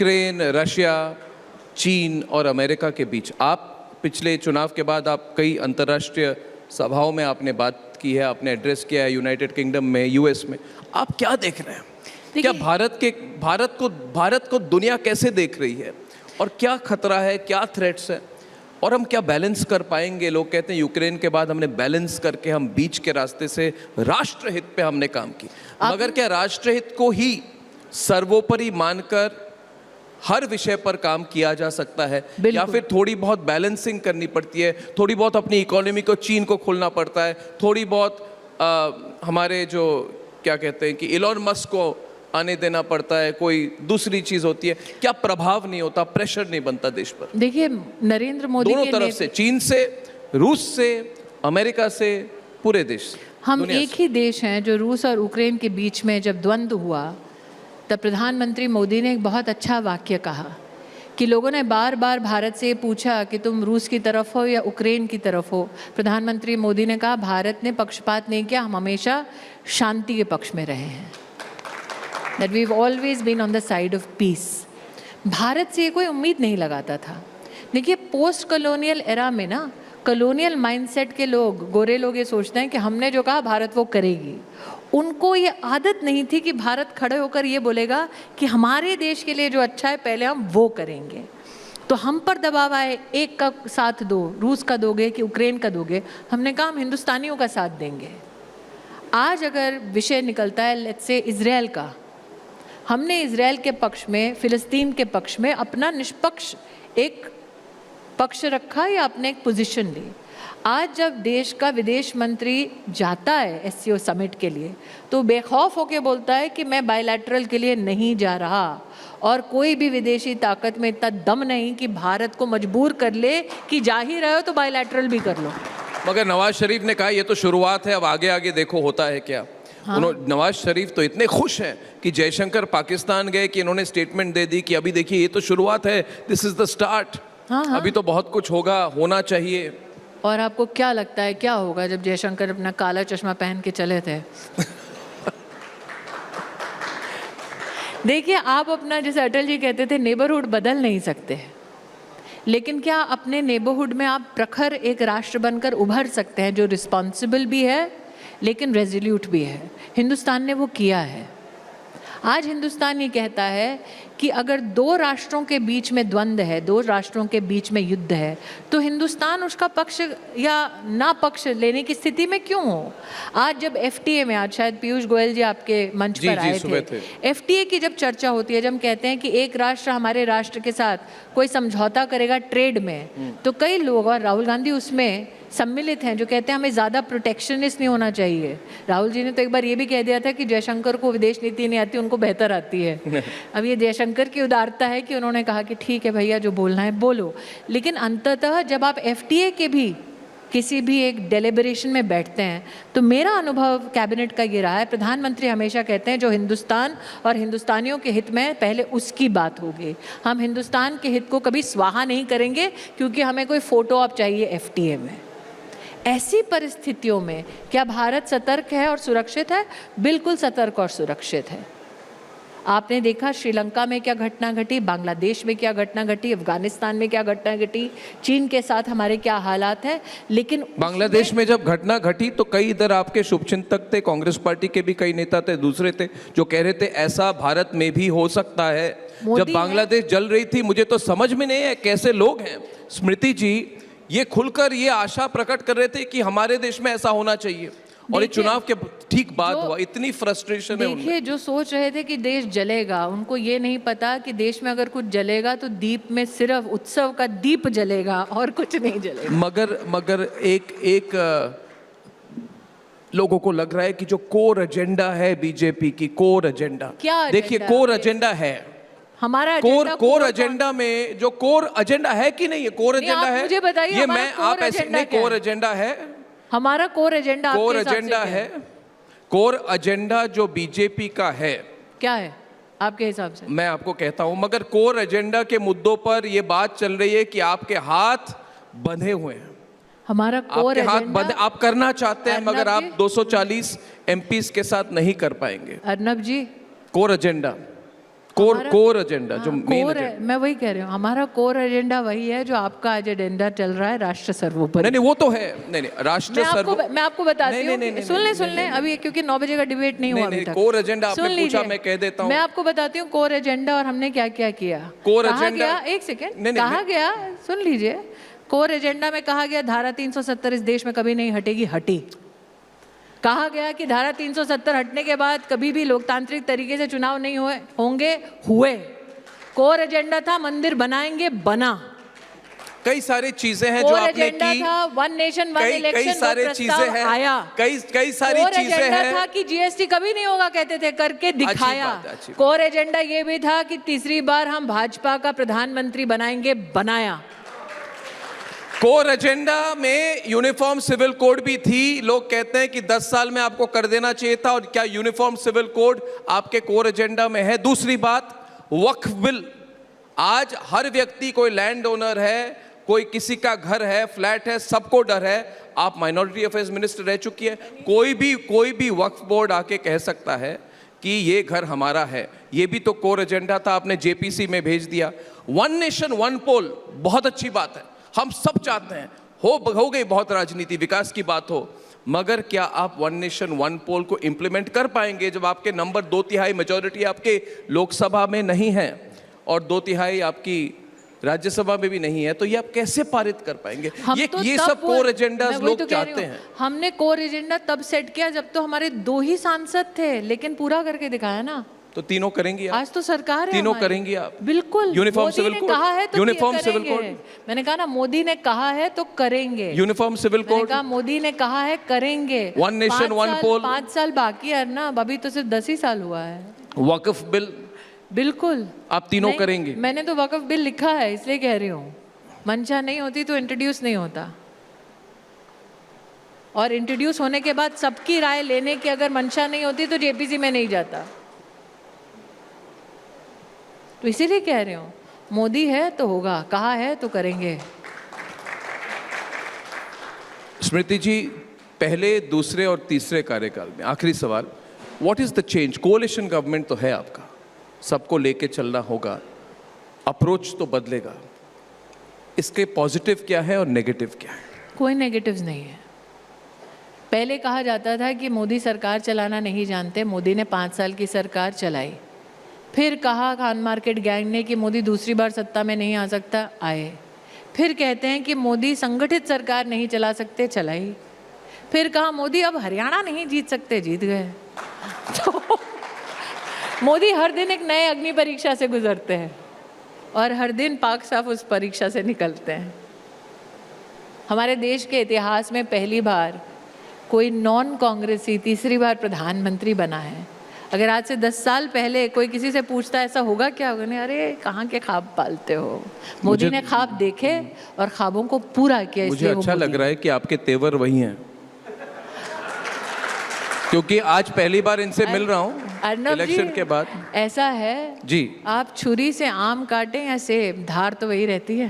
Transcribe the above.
Ukraine, Russia, चीन और America के बीच, आप पिछले चुनाव के बाद आप कई अंतर्राष्ट्रीय सभाओं में आपने बात की है, आपने एड्रेस किया है, यूनाइटेड किंगडम में, यूएस में, आप क्या देख रहे हैं? क्या भारत को दुनिया कैसे देख रही है और क्या खतरा है, क्या थ्रेट्स है, और हम क्या बैलेंस कर पाएंगे? लोग कहते हैं यूक्रेन के बाद हमने बैलेंस करके हम बीच के रास्ते से राष्ट्रहित पे हमने काम की, मगर क्या राष्ट्रहित को ही सर्वोपरि मानकर हर विषय पर काम किया जा सकता है, या फिर थोड़ी बहुत बैलेंसिंग करनी पड़ती है, थोड़ी बहुत अपनी इकोनॉमी को चीन को खोलना पड़ता है, थोड़ी बहुत हमारे जो क्या कहते हैं कि इलॉन मस्क को आने देना पड़ता है, कोई दूसरी चीज होती है, क्या प्रभाव नहीं होता, प्रेशर नहीं बनता देश पर? देखिए, नरेंद्र मोदी दोनों तरफ से, चीन से, रूस से, अमेरिका से, पूरे देश, हम एक ही देश हैं। जो रूस और यूक्रेन के बीच में जब द्वंद्व हुआ तब प्रधानमंत्री मोदी ने एक बहुत अच्छा वाक्य कहा कि लोगों ने बार बार भारत से पूछा कि तुम रूस की तरफ हो या यूक्रेन की तरफ हो। प्रधानमंत्री मोदी ने कहा भारत ने पक्षपात नहीं किया, हम हमेशा शांति के पक्ष में रहे हैं। That we've always been on the side of peace. Bharat से कोई उम्मीद नहीं लगाता था। देखिए, पोस्ट कॉलोनियल एरा में ना, कॉलोनियल माइंडसेट के लोग, गोरे लोग ये सोचते हैं कि हमने जो कहा भारत वो करेगी। उनको ये आदत नहीं थी कि भारत खड़े होकर ये बोलेगा कि हमारे देश के लिए जो अच्छा है पहले हम वो करेंगे। तो हम पर दबाव आए, एक का साथ दो, रूस का दोगे कि यूक्रेन का दोगे? हमने कहा हम हिंदुस्तानियों का साथ देंगे। आज अगर विषय निकलता है लेट्स से इजराइल का, हमने इजराइल के पक्ष में, फिलिस्तीन के पक्ष में अपना निष्पक्ष एक पक्ष रखा या अपने एक पोजीशन ली। आज जब देश का विदेश मंत्री जाता है एससीओ समिट के लिए तो बेखौफ होकर बोलता है कि मैं बायलैटरल के लिए नहीं जा रहा, और कोई भी विदेशी ताकत में इतना दम नहीं कि भारत को मजबूर कर ले कि जा ही रहे हो तो बायलैटरल भी कर लो। मगर नवाज शरीफ ने कहा ये तो शुरुआत है, अब आगे आगे देखो होता है क्या। हाँ। नवाज शरीफ तो इतने खुश हैं कि जयशंकर पाकिस्तान गए कि इन्होंने स्टेटमेंट दे दी कि अभी देखिए ये तो शुरुआत है, दिस इज द स्टार्ट। हाँ। अभी तो बहुत कुछ होगा, होना चाहिए। और आपको क्या लगता है क्या होगा जब जयशंकर अपना काला चश्मा पहन के चले थे? देखिए, आप अपना, जैसे अटल जी कहते थे, नेबरहुड बदल नहीं सकते, लेकिन क्या अपने नेबरहुड में आप प्रखर एक राष्ट्र बनकर उभर सकते हैं जो रिस्पॉन्सिबल भी है लेकिन रेजोल्यूट भी है? हिंदुस्तान ने वो किया है। आज हिंदुस्तान ये कहता है कि अगर दो राष्ट्रों के बीच में द्वंद्व है, दो राष्ट्रों के बीच में युद्ध है, तो हिंदुस्तान उसका पक्ष या ना पक्ष लेने की स्थिति में क्यों हो? आज जब एफटीए में, आज शायद पीयूष गोयल जी आपके मंच पर आए थे, एफटीए की जब चर्चा होती है, जब हम कहते हैं कि एक राष्ट्र हमारे राष्ट्र के साथ कोई समझौता करेगा ट्रेड में, तो कई लोग, और राहुल गांधी उसमें सम्मिलित हैं, जो कहते हैं हमें ज़्यादा प्रोटेक्शनिस्ट नहीं होना चाहिए। राहुल जी ने तो एक बार ये भी कह दिया था कि जयशंकर को विदेश नीति नहीं आती, उनको बेहतर आती है। अब ये जयशंकर की उदारता है कि उन्होंने कहा कि ठीक है भैया, जो बोलना है बोलो। लेकिन अंततः जब आप एफटीए के भी किसी भी एक डेलिब्रेशन में बैठते हैं तो मेरा अनुभव कैबिनेट का ये रहा है, प्रधानमंत्री हमेशा कहते हैं जो हिंदुस्तान और हिंदुस्तानियों के हित में पहले उसकी बात होगी। हम हिंदुस्तान के हित को कभी स्वाहा नहीं करेंगे क्योंकि हमें कोई फोटो आप चाहिए एफटीए में। ऐसी परिस्थितियों में क्या भारत सतर्क है और सुरक्षित है? बिल्कुल सतर्क और सुरक्षित है। आपने देखा श्रीलंका में क्या घटना घटी, बांग्लादेश में क्या घटना घटी, अफगानिस्तान में क्या घटना घटी, चीन के साथ हमारे क्या हालात हैं। लेकिन बांग्लादेश में जब घटना घटी तो कई इधर आपके शुभचिंतक थे, कांग्रेस पार्टी के भी कई नेता थे, दूसरे थे, जो कह रहे थे ऐसा भारत में भी हो सकता है। जब बांग्लादेश जल रही थी, मुझे तो समझ में नहीं है कैसे लोग हैं, स्मृति जी ये खुलकर ये आशा प्रकट कर रहे थे कि हमारे देश में ऐसा होना चाहिए, और ये चुनाव के ठीक बाद हुआ। इतनी फ्रस्ट्रेशन है उनमें। देखिए, जो सोच रहे थे कि देश जलेगा, उनको ये नहीं पता कि देश में अगर कुछ जलेगा तो दीप में सिर्फ उत्सव का दीप जलेगा और कुछ नहीं जलेगा। मगर एक लोगों को लग रहा है कि जो कोर एजेंडा है बीजेपी की, कोर एजेंडा क्या, देखिए कोर एजेंडा है हमारा, कोर एजेंडा में जो कोर एजेंडा है कि नहीं है, कोर एजेंडा है, मुझे बताइए। ये मैं आप ऐसे नहीं, कोर एजेंडा है हमारा, कोर एजेंडा, कोर एजेंडा है, कोर एजेंडा जो बीजेपी का है क्या है आपके हिसाब से? मैं आपको कहता हूं, मगर कोर एजेंडा के मुद्दों पर यह बात चल रही है कि आपके हाथ बंधे हुए हैं। हमारा कोर एजेंडा, हाथ बंधे, आप करना चाहते हैं मगर आप 240 एमपीस के साथ नहीं कर पाएंगे। अर्नब जी, कोर एजेंडा कोर एजेंडा जो मेन कोर है, मैं वही कह रही हूँ, हमारा कोर एजेंडा वही है जो आपका आज एजेंडा चल रहा है, राष्ट्र सर्वोपरि। नहीं वो तो है, नहीं राष्ट्र मैं आपको बताती हूँ, सुन लें अभी, क्योंकि 9 बजे का डिबेट नहीं हुआ अभी तक। कोर एजेंडा आपने पूछा, मैं कह देता हूँ। मैं आपको बताती हूँ कोर एजेंडा और हमने क्या क्या किया। कोर कहा एजेंडा, गया, एक सेकेंड, कहा गया, सुन लीजिए, कोर एजेंडा में कहा गया धारा 370 इस देश में कभी नहीं हटेगी, हटी। कहा गया कि धारा 370 हटने के बाद कभी भी लोकतांत्रिक तरीके से चुनाव नहीं होंगे, हुए। कोर एजेंडा था मंदिर बनाएंगे, बना। कई सारी चीजें हैं जो आपने की, था वन नेशन वन इलेक्शन, कई सारी चीजें हैं, आया। कई सारी चीजें हैं। था कि जीएसटी कभी नहीं होगा, कहते थे, करके दिखाया। कोर एजेंडा ये भी था कि तीसरी बार हम भाजपा का प्रधानमंत्री बनाएंगे, बनाया। कोर एजेंडा में यूनिफॉर्म सिविल कोड भी थी। लोग कहते हैं कि 10 साल में आपको कर देना चाहिए था, और क्या यूनिफॉर्म सिविल कोड आपके कोर एजेंडा में है? दूसरी बात, वक्फ बिल। आज हर व्यक्ति, कोई लैंड ओनर है, कोई किसी का घर है, फ्लैट है, सबको डर है। आप माइनॉरिटी अफेयर्स मिनिस्टर रह चुकी है, कोई भी वक्फ बोर्ड आके कह सकता है कि ये घर हमारा है। ये भी तो कोर एजेंडा था, आपने जेपीसी में भेज दिया। वन नेशन वन पोल बहुत अच्छी बात है, हम सब चाहते हैं, हो गई बहुत राजनीति, विकास की बात हो, मगर क्या आप वन नेशन वन पोल को इंप्लीमेंट कर पाएंगे जब आपके नंबर 2/3 मेजॉरिटी आपके लोकसभा में नहीं है और 2/3 आपकी राज्यसभा में भी नहीं है, तो ये आप कैसे पारित कर पाएंगे? ये सब कोर एजेंडा लोग चाहते हैं। हमने कोर एजेंडा तब सेट किया जब तो हमारे 2 ही सांसद थे, लेकिन पूरा करके दिखाया ना। तो तीनों करेंगी आप? आज तो सरकार है, तीनों करेंगी आप? बिल्कुल। यूनिफॉर्म सिविल कोड कहा है तो यूनिफॉर्म सिविल कोड, मैंने कहा ना, मोदी ने कहा है तो करेंगे। यूनिफॉर्म सिविल कोड, कहा मोदी ने कहा है, करेंगे। वन नेशन वन पोल, 5 साल बाकी है ना, अभी तो सिर्फ 10 ही साल हुआ है। वक्फ बिल, बिल्कुल आप तीनों करेंगे। मैंने तो वक्फ बिल लिखा है, इसलिए कह रही हूँ। मंशा नहीं होती तो इंट्रोड्यूस नहीं होता, और इंट्रोड्यूस होने के बाद सबकी राय लेने की अगर मंशा नहीं होती तो जेपीसी में नहीं जाता। तो इसीलिए कह रही हूँ, मोदी है तो होगा, कहा है तो करेंगे। स्मृति जी, पहले, दूसरे और तीसरे कार्यकाल में, आखिरी सवाल, what is the change? कोalition government तो है आपका, सबको लेके चलना होगा, अप्रोच तो बदलेगा, इसके पॉजिटिव क्या है और नेगेटिव क्या है? कोई नेगेटिव्स नहीं है। पहले कहा जाता था कि मोदी सरकार चलाना नहीं जानते, मोदी ने 5 साल की सरकार चलाई। फिर कहा खान मार्केट गैंग ने कि मोदी दूसरी बार सत्ता में नहीं आ सकता, आए। फिर कहते हैं कि मोदी संगठित सरकार नहीं चला सकते, चलाई। फिर कहा मोदी अब हरियाणा नहीं जीत सकते, जीत गए। तो मोदी हर दिन एक नए अग्नि परीक्षा से गुजरते हैं और हर दिन पाक साफ उस परीक्षा से निकलते हैं। हमारे देश के इतिहास में पहली बार कोई नॉन कांग्रेसी तीसरी बार प्रधानमंत्री बना है। अगर आज से 10 साल पहले कोई किसी से पूछता ऐसा होगा क्या, होगा नहीं, अरे कहाँ के ख्वाब पालते हो। मोदी ने ख्वाब देखे और ख्वाबों को पूरा किया। मुझे अच्छा लग रहा है कि आपके तेवर वही हैं, क्योंकि आज पहली बार इनसे मिल रहा हूँ इलेक्शन के बाद। ऐसा है जी, आप छुरी से आम काटें या सेब, धार तो वही रहती है।